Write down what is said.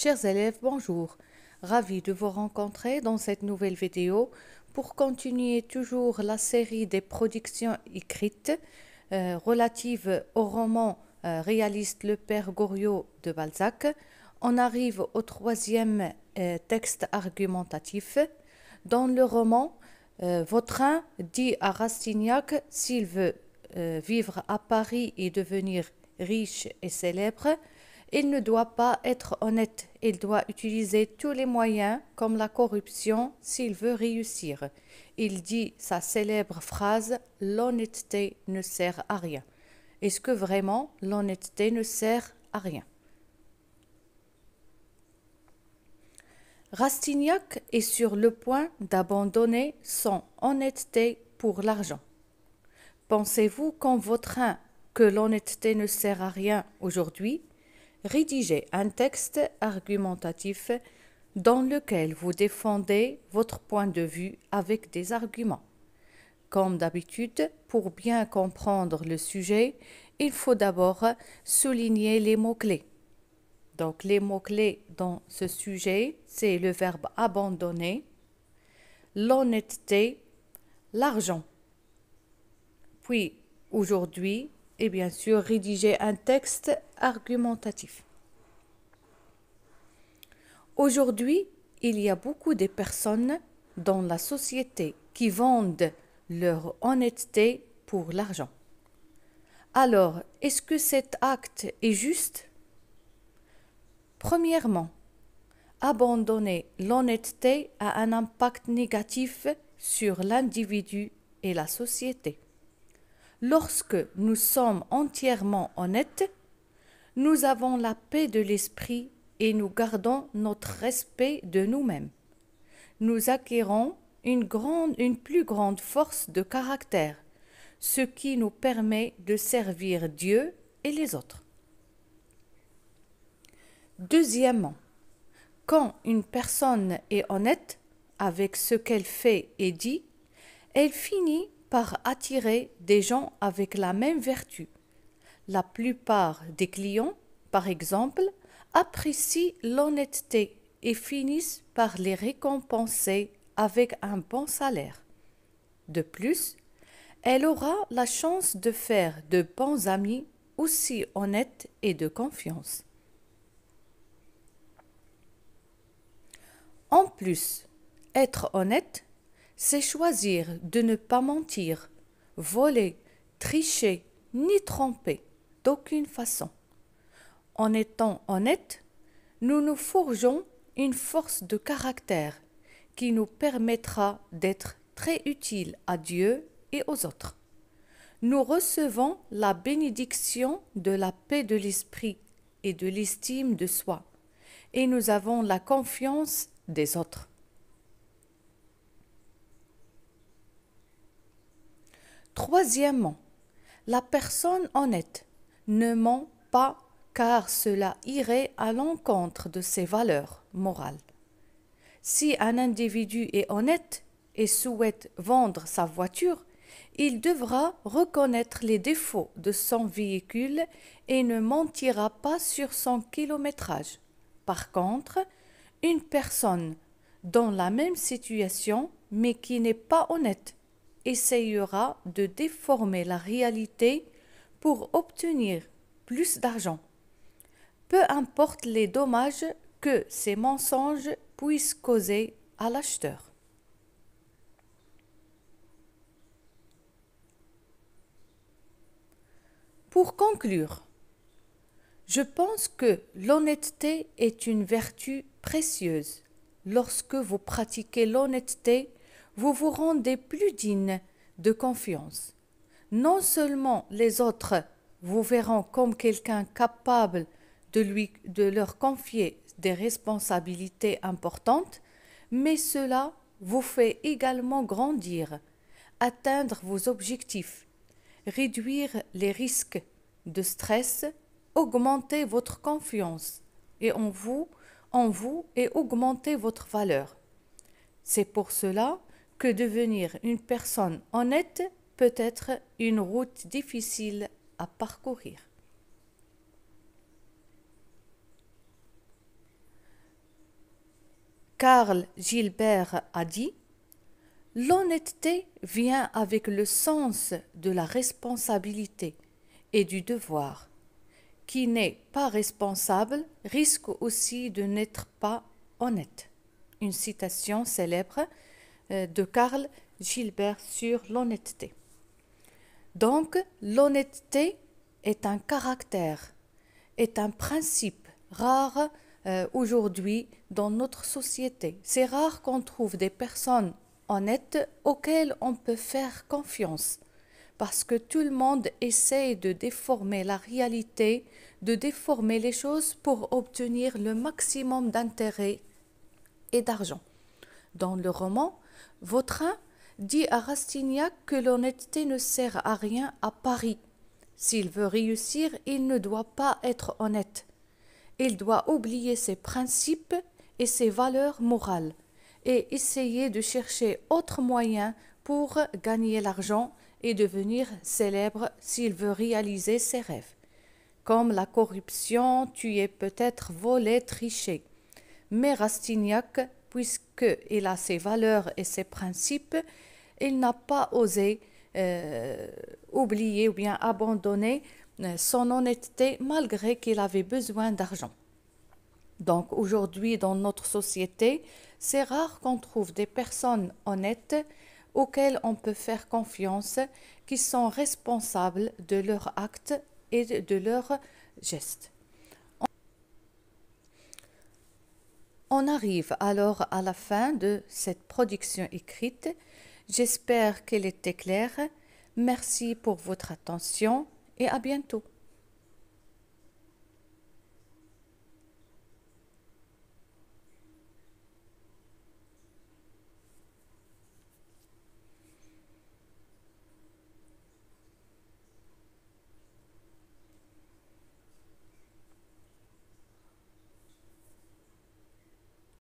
Chers élèves, bonjour. Ravi de vous rencontrer dans cette nouvelle vidéo pour continuer toujours la série des productions écrites relatives au roman réaliste Le Père Goriot de Balzac. On arrive au troisième texte argumentatif. Dans le roman, Vautrin dit à Rastignac s'il veut vivre à Paris et devenir riche et célèbre, il ne doit pas être honnête, il doit utiliser tous les moyens comme la corruption s'il veut réussir. Il dit sa célèbre phrase « L'honnêteté ne sert à rien ». Est-ce que vraiment l'honnêteté ne sert à rien? Rastignac est sur le point d'abandonner son honnêteté pour l'argent. Pensez-vous qu'en Vautrin que l'honnêteté ne sert à rien aujourd'hui? Rédigez un texte argumentatif dans lequel vous défendez votre point de vue avec des arguments. Comme d'habitude, pour bien comprendre le sujet, il faut d'abord souligner les mots-clés. Donc, les mots-clés dans ce sujet, c'est le verbe abandonner, l'honnêteté, l'argent. Puis, aujourd'hui, et bien sûr, rédiger un texte argumentatif. Aujourd'hui, il y a beaucoup de personnes dans la société qui vendent leur honnêteté pour l'argent. Alors, est-ce que cet acte est juste? Premièrement, abandonner l'honnêteté a un impact négatif sur l'individu et la société. Lorsque nous sommes entièrement honnêtes, nous avons la paix de l'esprit et nous gardons notre respect de nous-mêmes. Nous acquérons une plus grande force de caractère, ce qui nous permet de servir Dieu et les autres. Deuxièmement, quand une personne est honnête avec ce qu'elle fait et dit, elle finit par attirer des gens avec la même vertu. La plupart des clients, par exemple, apprécient l'honnêteté et finissent par les récompenser avec un bon salaire. De plus, elle aura la chance de faire de bons amis aussi honnêtes et de confiance. En plus, être honnête, c'est choisir de ne pas mentir, voler, tricher, ni tromper, d'aucune façon. En étant honnête, nous nous forgeons une force de caractère qui nous permettra d'être très utiles à Dieu et aux autres. Nous recevons la bénédiction de la paix de l'esprit et de l'estime de soi, et nous avons la confiance des autres. Troisièmement, la personne honnête ne ment pas car cela irait à l'encontre de ses valeurs morales. Si un individu est honnête et souhaite vendre sa voiture, il devra reconnaître les défauts de son véhicule et ne mentira pas sur son kilométrage. Par contre, une personne dans la même situation mais qui n'est pas honnête essayera de déformer la réalité pour obtenir plus d'argent. Peu importe les dommages que ces mensonges puissent causer à l'acheteur. Pour conclure, je pense que l'honnêteté est une vertu précieuse. Lorsque vous pratiquez l'honnêteté, vous vous rendez plus digne de confiance. Non seulement les autres vous verront comme quelqu'un capable de leur confier des responsabilités importantes, mais cela vous fait également grandir, atteindre vos objectifs, réduire les risques de stress, augmenter votre confiance et en vous et augmenter votre valeur. C'est pour cela que devenir une personne honnête peut être une route difficile à parcourir. Karl Gilbert a dit: l'honnêteté vient avec le sens de la responsabilité et du devoir. Qui n'est pas responsable risque aussi de n'être pas honnête. Une citation célèbre de Karl Gilbert sur l'honnêteté. Donc, l'honnêteté est un caractère, est un principe rare aujourd'hui dans notre société. C'est rare qu'on trouve des personnes honnêtes auxquelles on peut faire confiance, parce que tout le monde essaie de déformer la réalité, de déformer les choses pour obtenir le maximum d'intérêt et d'argent. Dans le roman, Vautrin dit à Rastignac que l'honnêteté ne sert à rien à Paris. S'il veut réussir, il ne doit pas être honnête. Il doit oublier ses principes et ses valeurs morales et essayer de chercher autres moyens pour gagner l'argent et devenir célèbre s'il veut réaliser ses rêves. Comme la corruption, tuer, peut-être voler, tricher. Mais Rastignac, puisqu'il a ses valeurs et ses principes, il n'a pas osé oublier ou bien abandonner son honnêteté malgré qu'il avait besoin d'argent. Donc aujourd'hui, dans notre société, c'est rare qu'on trouve des personnes honnêtes auxquelles on peut faire confiance, qui sont responsables de leurs actes et de leurs gestes. On arrive alors à la fin de cette production écrite. J'espère qu'elle était claire. Merci pour votre attention et à bientôt.